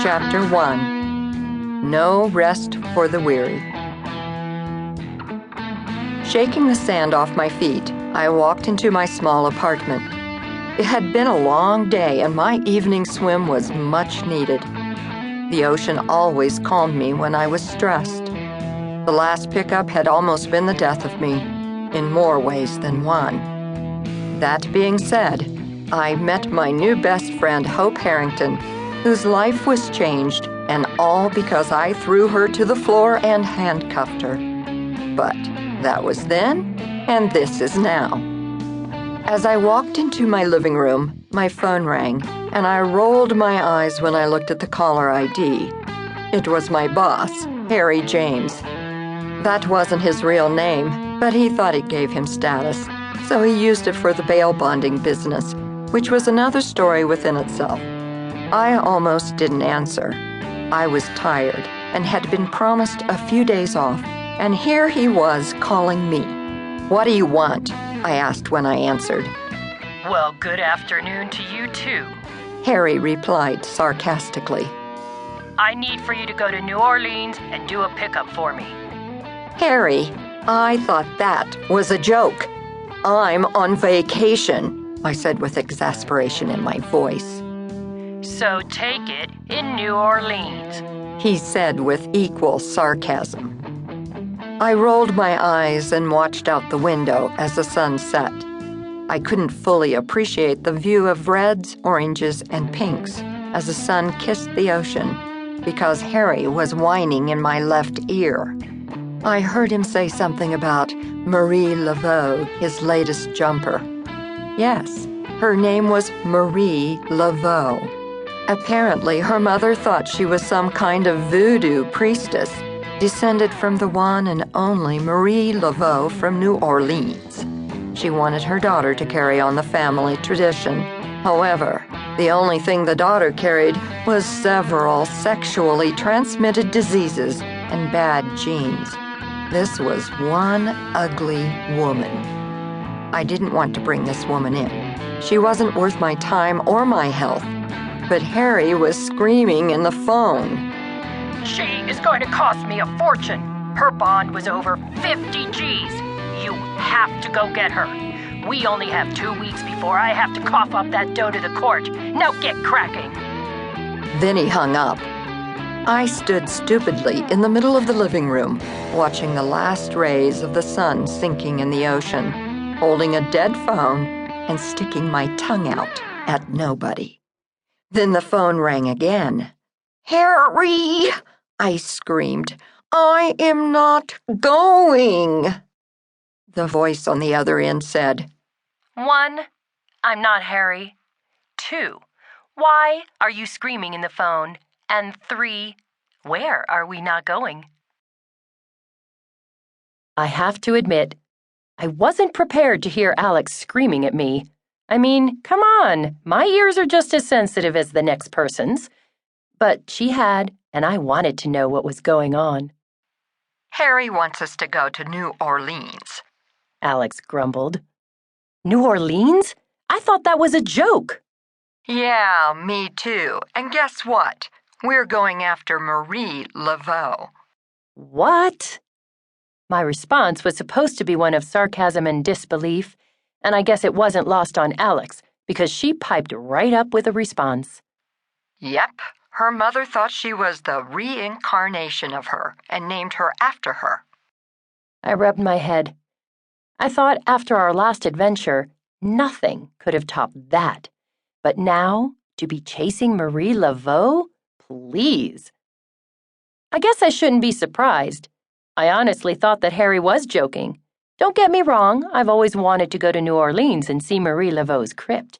Chapter 1. No Rest for the Weary. Shaking the sand off my feet, I walked into my small apartment. It had been a long day, and my evening swim was much needed. The ocean always calmed me when I was stressed. The last pickup had almost been the death of me, in more ways than one. That being said, I met my new best friend, Hope Harrington, whose life was changed, and all because I threw her to the floor and handcuffed her. But that was then, and this is now. As I walked into my living room, my phone rang, and I rolled my eyes when I looked at the caller ID. It was my boss, Harry James. That wasn't his real name, but he thought it gave him status, so he used it for the bail bonding business, which was another story within itself. I almost didn't answer. I was tired and had been promised a few days off, and here he was calling me. "What do you want?" I asked when I answered. "Well, good afternoon to you too," Harry replied sarcastically. "I need for you to go to New Orleans and do a pickup for me." "Harry, I thought that was a joke. I'm on vacation," I said with exasperation in my voice. "So take it in New Orleans," he said with equal sarcasm. I rolled my eyes and watched out the window as the sun set. I couldn't fully appreciate the view of reds, oranges, and pinks as the sun kissed the ocean because Harry was whining in my left ear. I heard him say something about Marie Laveau, his latest jumper. Yes, her name was Marie Laveau. Apparently, her mother thought she was some kind of voodoo priestess, descended from the one and only Marie Laveau from New Orleans. She wanted her daughter to carry on the family tradition. However, the only thing the daughter carried was several sexually transmitted diseases and bad genes. This was one ugly woman. I didn't want to bring this woman in. She wasn't worth my time or my health. But Harry was screaming in the phone. "She is going to cost me a fortune. Her bond was over 50 G's. You have to go get her. We only have 2 weeks before I have to cough up that dough to the court. Now get cracking." Then he hung up. I stood stupidly in the middle of the living room, watching the last rays of the sun sinking in the ocean, holding a dead phone and sticking my tongue out at nobody. Then the phone rang again. "Harry!" I screamed. "I am not going!" The voice on the other end said, 1, I'm not Harry. 2, why are you screaming in the phone? And 3, where are we not going? I have to admit, I wasn't prepared to hear Alex screaming at me. I mean, come on, my ears are just as sensitive as the next person's. But she had, and I wanted to know what was going on. "Harry wants us to go to New Orleans," Alex grumbled. New Orleans? I thought that was a joke. "Yeah, me too. And guess what? We're going after Marie Laveau." What? My response was supposed to be one of sarcasm and disbelief, and I guess it wasn't lost on Alex because she piped right up with a response. "Yep, her mother thought she was the reincarnation of her and named her after her." I rubbed my head. I thought after our last adventure, nothing could have topped that. But now, to be chasing Marie Laveau? Please. I guess I shouldn't be surprised. I honestly thought that Harry was joking. Don't get me wrong, I've always wanted to go to New Orleans and see Marie Laveau's crypt.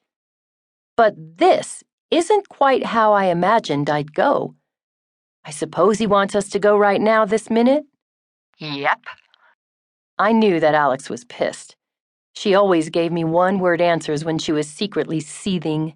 But this isn't quite how I imagined I'd go. I suppose he wants us to go right now this minute? "Yep." I knew that Alex was pissed. She always gave me one-word answers when she was secretly seething.